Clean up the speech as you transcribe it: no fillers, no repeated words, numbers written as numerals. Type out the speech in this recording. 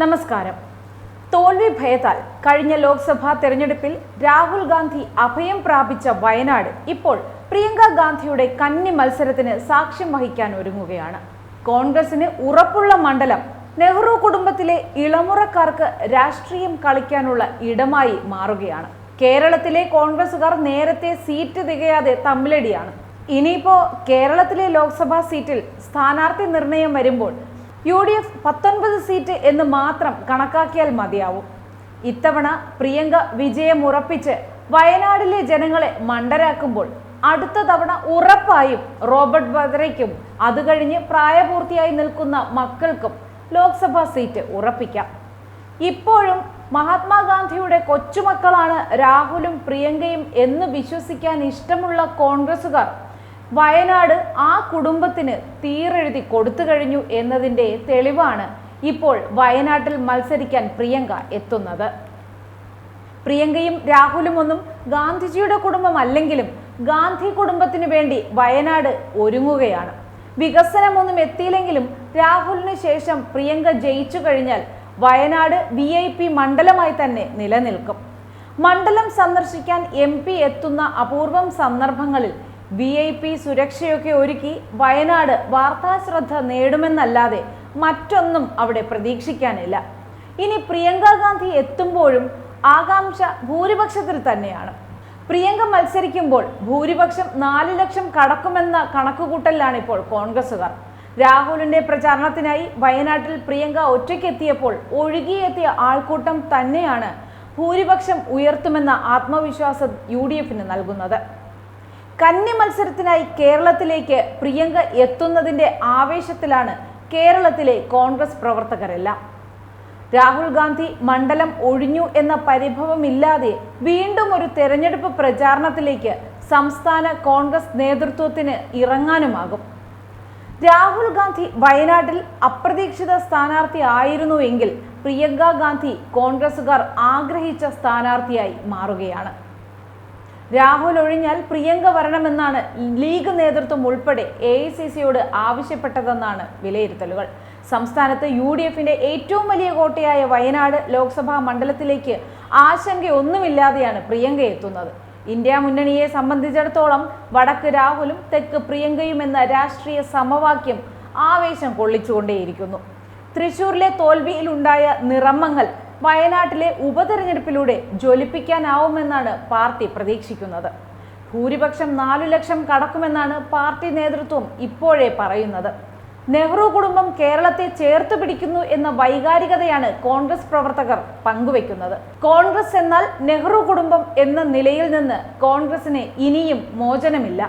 നമസ്കാരം. തോൽവി ഭയത്താൽ കഴിഞ്ഞ ലോക്സഭാ തെരഞ്ഞെടുപ്പിൽ രാഹുൽ ഗാന്ധി അഭയം പ്രാപിച്ച വയനാട് ഇപ്പോൾ പ്രിയങ്ക ഗാന്ധിയുടെ കന്നി മത്സരത്തിന് സാക്ഷ്യം വഹിക്കാൻ ഒരുങ്ങുകയാണ്. കോൺഗ്രസിന് ഉറപ്പുള്ള മണ്ഡലം നെഹ്റു കുടുംബത്തിലെ ഇളമുറക്കാർക്ക് രാഷ്ട്രീയം കളിക്കാനുള്ള ഇടമായി മാറുകയാണ്. കേരളത്തിലെ കോൺഗ്രസുകാർ നേരത്തെ സീറ്റ് തികയാതെ തമ്മിലടിയാണ്. ഇനിയിപ്പോ കേരളത്തിലെ ലോക്സഭാ സീറ്റിൽ സ്ഥാനാർത്ഥി നിർണയം വരുമ്പോൾ UDF 19 സീറ്റ് എന്ന് മാത്രം കണക്കാക്കിയാൽ മതിയാവും. ഇത്തവണ പ്രിയങ്ക വിജയം ഉറപ്പിച്ച് വയനാടിലെ ജനങ്ങളെ മണ്ടരാക്കുമ്പോൾ അടുത്ത തവണ ഉറപ്പായും റോബർട്ട് വദ്രയ്ക്കും അത് കഴിഞ്ഞ് പ്രായപൂർത്തിയായി നിൽക്കുന്ന മക്കൾക്കും ലോക്സഭാ സീറ്റ് ഉറപ്പിക്കാം. ഇപ്പോഴും മഹാത്മാഗാന്ധിയുടെ കൊച്ചുമക്കളാണ് രാഹുലും പ്രിയങ്കയും എന്ന് വിശ്വസിക്കാൻ ഇഷ്ടമുള്ള കോൺഗ്രസുകാർ വയനാട് ആ കുടുംബത്തിന് തീരെഴുതി കൊടുത്തു കഴിഞ്ഞു എന്നതിൻ്റെ തെളിവാണ് ഇപ്പോൾ വയനാട്ടിൽ മത്സരിക്കാൻ പ്രിയങ്ക എത്തുന്നത്. പ്രിയങ്കയും രാഹുലും ഒന്നും ഗാന്ധിജിയുടെ കുടുംബമല്ലെങ്കിലും ഗാന്ധി കുടുംബത്തിന് വേണ്ടി വയനാട് ഒരുങ്ങുകയാണ്. വികസനമൊന്നും എത്തിയില്ലെങ്കിലും രാഹുലിന് ശേഷം പ്രിയങ്ക ജയിച്ചു കഴിഞ്ഞാൽ വയനാട് VIP മണ്ഡലമായി തന്നെ നിലനിൽക്കും. മണ്ഡലം സന്ദർശിക്കാൻ MP എത്തുന്ന അപൂർവം സന്ദർഭങ്ങളിൽ VIP സുരക്ഷയൊക്കെ ഒരുക്കി വയനാട് വാർത്താശ്രദ്ധ നേടുമെന്നല്ലാതെ മറ്റൊന്നും അവിടെ പ്രതീക്ഷിക്കാനില്ല. ഇനി പ്രിയങ്ക ഗാന്ധി എത്തുമ്പോഴും ആകാംക്ഷ ഭൂരിപക്ഷത്തിൽ തന്നെയാണ്. പ്രിയങ്ക മത്സരിക്കുമ്പോൾ ഭൂരിപക്ഷം 4 ലക്ഷം കടക്കുമെന്ന കണക്കുകൂട്ടലിലാണ് ഇപ്പോൾ കോൺഗ്രസുകാർ. രാഹുലിന്റെ പ്രചാരണത്തിനായി വയനാട്ടിൽ പ്രിയങ്ക ഒറ്റയ്ക്കെത്തിയപ്പോൾ ഒഴുകിയെത്തിയ ആൾക്കൂട്ടം തന്നെയാണ് ഭൂരിപക്ഷം ഉയർത്തുമെന്ന ആത്മവിശ്വാസം UDFന് നൽകുന്നത്. കന്നി മത്സരത്തിനായി കേരളത്തിലേക്ക് പ്രിയങ്ക എത്തുന്നതിന്റെ ആവേശത്തിലാണ് കേരളത്തിലെ കോൺഗ്രസ് പ്രവർത്തകരെല്ലാം. രാഹുൽ ഗാന്ധി മണ്ഡലം ഒഴിഞ്ഞു എന്ന പരിഭവമില്ലാതെ വീണ്ടും ഒരു തെരഞ്ഞെടുപ്പ് പ്രചാരണത്തിലേക്ക് സംസ്ഥാന കോൺഗ്രസ് നേതൃത്വത്തിന് ഇറങ്ങാനുമാകും. രാഹുൽ ഗാന്ധി വയനാട്ടിൽ അപ്രതീക്ഷിത സ്ഥാനാർത്ഥി ആയിരുന്നുവെങ്കിൽ പ്രിയങ്ക ഗാന്ധി കോൺഗ്രസുകാർ ആഗ്രഹിച്ച സ്ഥാനാർത്ഥിയായി മാറുകയാണ്. രാഹുൽ ഒഴിഞ്ഞാൽ പ്രിയങ്ക വരണമെന്നാണ് ലീഗ് നേതൃത്വം ഉൾപ്പെടെ AICCയോട് ആവശ്യപ്പെട്ടതെന്നാണ് വിലയിരുത്തലുകൾ. സംസ്ഥാനത്ത് UDFന്റെ ഏറ്റവും വലിയ കോട്ടയായ വയനാട് ലോക്സഭാ മണ്ഡലത്തിലേക്ക് ആശങ്കയൊന്നുമില്ലാതെയാണ് പ്രിയങ്ക എത്തുന്നത്. ഇന്ത്യ മുന്നണിയെ സംബന്ധിച്ചിടത്തോളം വടക്ക് രാഹുലും തെക്ക് പ്രിയങ്കയും എന്ന രാഷ്ട്രീയ സമവാക്യം ആവേശം കൊള്ളിച്ചുകൊണ്ടേയിരിക്കുന്നു. തൃശൂരിലെ തോൽവിയിലുണ്ടായ നിറമങ്ങൽ വയനാട്ടിലെ ഉപതെരഞ്ഞെടുപ്പിലൂടെ ജ്വലിപ്പിക്കാനാവുമെന്നാണ് പാർട്ടി പ്രതീക്ഷിക്കുന്നത്. ഭൂരിപക്ഷം 4 ലക്ഷം കടക്കുമെന്നാണ് പാർട്ടി നേതൃത്വം ഇപ്പോഴേ പറയുന്നത്. നെഹ്റു കുടുംബം കേരളത്തെ ചേർത്ത് പിടിക്കുന്നു എന്ന വൈകാരികതയാണ് കോൺഗ്രസ് പ്രവർത്തകർ പങ്കുവെക്കുന്നത്. കോൺഗ്രസ് എന്നാൽ നെഹ്റു കുടുംബം എന്ന നിലയിൽ നിന്ന് കോൺഗ്രസിന് ഇനിയും മോചനമില്ല.